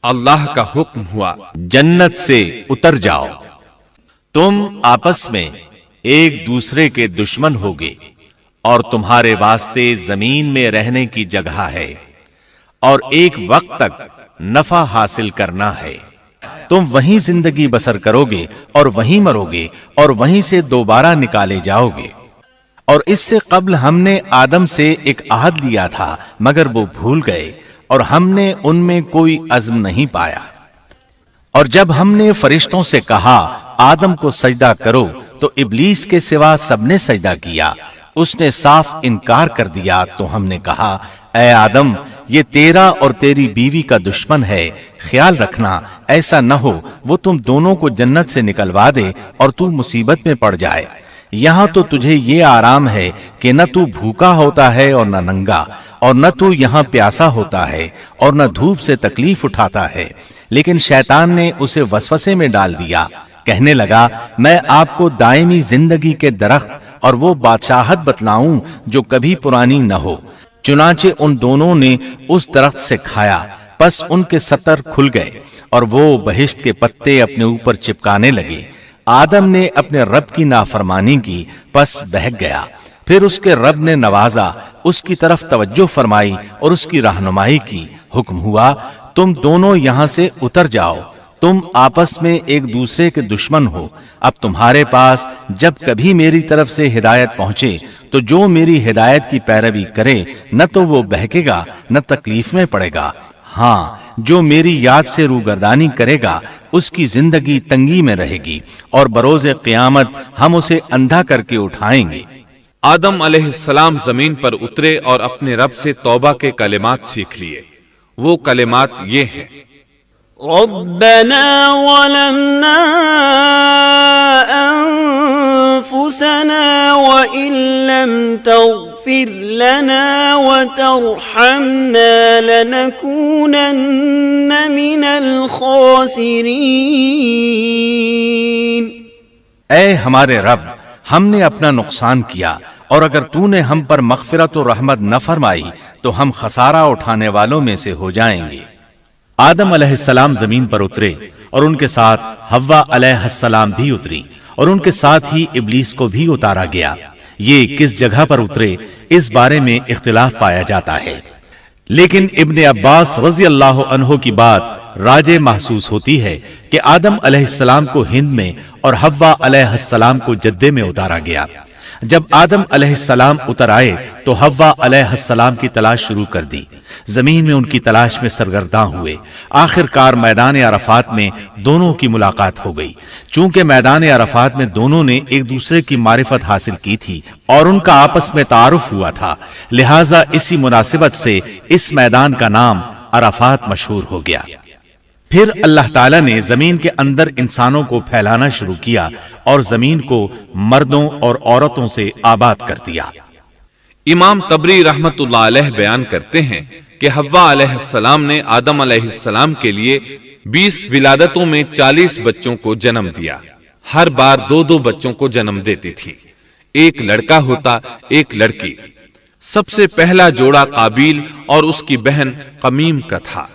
اللہ کا حکم ہوا، جنت سے اتر جاؤ، تم آپس میں ایک دوسرے کے دشمن ہوگے اور تمہارے واسطے زمین میں رہنے کی جگہ ہے اور ایک وقت تک نفع حاصل کرنا ہے۔ تم وہیں زندگی بسر کرو گے اور وہیں مرو گے اور وہیں سے دوبارہ نکالے جاؤ گے۔ اور اس سے قبل ہم نے آدم سے ایک عہد لیا تھا مگر وہ بھول گئے اور ہم نے ان میں کوئی عزم نہیں پایا۔ اور جب ہم نے فرشتوں سے کہا آدم کو سجدہ کرو تو ابلیس کے سوا سب نے سجدہ کیا، اس نے صاف انکار کر دیا۔ تو ہم نے کہا اے آدم، یہ تیرا اور تیری بیوی کا دشمن ہے، خیال رکھنا ایسا نہ ہو وہ تم دونوں کو جنت سے نکلوا دے اور تو مصیبت میں پڑ جائے۔ یہاں تو تجھے یہ آرام ہے کہ نہ تو بھوکا ہوتا ہے اور نہ ننگا، اور نہ تو یہاں پیاسا ہوتا ہے اور نہ دھوپ سے تکلیف اٹھاتا ہے۔ لیکن شیطان نے اسے وسوسے میں ڈال دیا، کہنے لگا میں آپ کو دائمی زندگی کے درخت اور وہ بادشاہت بتلاؤں جو کبھی پرانی نہ ہو۔ چنانچہ ان دونوں نے اس درخت سے کھایا، پس ان کے ستر کھل گئے اور وہ بہشت کے پتے اپنے اوپر چپکانے لگے۔ آدم نے اپنے رب کی نافرمانی کی، پس بہک گیا۔ پھر اس کے رب نے نوازا، اس کی طرف توجہ فرمائی اور اس کی رہنمائی کی۔ حکم ہوا تم دونوں یہاں سے اتر جاؤ، تم آپس میں ایک دوسرے کے دشمن ہو۔ اب تمہارے پاس جب کبھی میری طرف سے ہدایت پہنچے تو جو میری ہدایت کی پیروی کرے نہ تو وہ بہکے گا نہ تکلیف میں پڑے گا، ہاں جو میری یاد سے روگردانی کرے گا اس کی زندگی تنگی میں رہے گی اور بروز قیامت ہم اسے اندھا کر کے اٹھائیں گے۔ آدم علیہ السلام زمین پر اترے اور اپنے رب سے توبہ کے کلمات سیکھ لیے۔ وہ کلمات یہ ہیں: ربنا ظلمنا انفسنا وان لم تغفر لنا وترحمنا لنكونن من الخاسرین۔ اے ہمارے رب، ہم نے اپنا نقصان کیا اور اگر تو نے ہم پر مغفرت و رحمت نہ فرمائی تو ہم خسارہ اٹھانے والوں میں سے ہو جائیں گے۔ آدم علیہ السلام زمین پر اترے اور ان کے ساتھ حوا علیہ السلام بھی اتری اور ان کے ساتھ ہی ابلیس کو بھی اتارا گیا۔ یہ کس جگہ پر اترے اس بارے میں اختلاف پایا جاتا ہے، لیکن ابن عباس رضی اللہ عنہ کی بات راجح محسوس ہوتی ہے کہ آدم علیہ السلام کو ہند میں اور حوا علیہ السلام کو جدے میں اتارا گیا۔ جب آدم علیہ السلام اتر آئے تو حوا علیہ السلام کی تلاش شروع کر دی، زمین میں ان کی تلاش میں سرگرداں ہوئے۔ آخر کار میدان عرفات میں دونوں کی ملاقات ہو گئی۔ چونکہ میدان عرفات میں دونوں نے ایک دوسرے کی معرفت حاصل کی تھی اور ان کا آپس میں تعارف ہوا تھا، لہٰذا اسی مناسبت سے اس میدان کا نام عرفات مشہور ہو گیا۔ پھر اللہ تعالیٰ نے زمین کے اندر انسانوں کو پھیلانا شروع کیا اور زمین کو مردوں اور عورتوں سے آباد کر دیا۔ امام طبری رحمت اللہ علیہ بیان کرتے ہیں کہ حوا علیہ السلام نے آدم علیہ السلام کے لیے 20 ولادتوں میں 40 بچوں کو جنم دیا۔ ہر بار 2 بچوں کو جنم دیتی تھی، ایک لڑکا ہوتا ایک لڑکی۔ سب سے پہلا جوڑا قابیل اور اس کی بہن قمیم کا تھا۔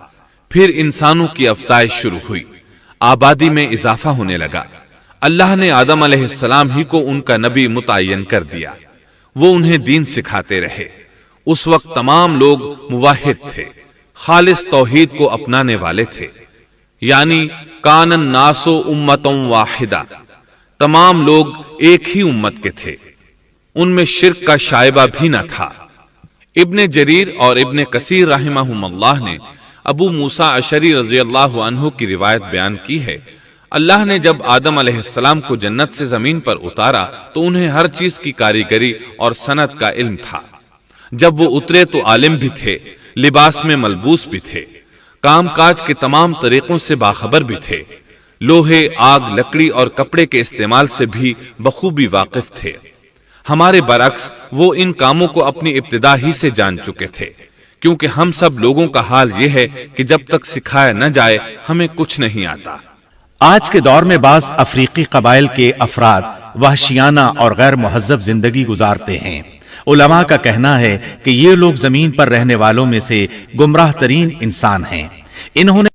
پھر انسانوں کی افزائش شروع ہوئی، آبادی میں اضافہ ہونے لگا۔ اللہ نے آدم علیہ السلام ہی کو ان کا نبی متعین کر دیا، وہ انہیں دین سکھاتے رہے۔ اس وقت تمام لوگ موحد تھے، خالص توحید کو اپنانے والے تھے، یعنی کان الناس امۃ واحدہ، تمام لوگ ایک ہی امت کے تھے، ان میں شرک کا شائبہ بھی نہ تھا۔ ابن جریر اور ابن کثیر رحمہم اللہ نے ابو موسیٰ اشعری رضی اللہ عنہ کی روایت بیان کی ہے، اللہ نے جب آدم علیہ السلام کو جنت سے زمین پر اتارا تو انہیں ہر چیز کی کاریگری اور صنعت کا علم تھا۔ جب وہ اترے تو عالم بھی تھے، لباس میں ملبوس بھی تھے، کام کاج کے تمام طریقوں سے باخبر بھی تھے، لوہے، آگ، لکڑی اور کپڑے کے استعمال سے بھی بخوبی واقف تھے۔ ہمارے برعکس وہ ان کاموں کو اپنی ابتدا ہی سے جان چکے تھے، کیونکہ ہم سب لوگوں کا حال یہ ہے کہ جب تک سکھایا نہ جائے ہمیں کچھ نہیں آتا۔ آج کے دور میں بعض افریقی قبائل کے افراد وحشیانہ اور غیر مہذب زندگی گزارتے ہیں۔ علماء کا کہنا ہے کہ یہ لوگ زمین پر رہنے والوں میں سے گمراہ ترین انسان ہیں۔ انہوں نے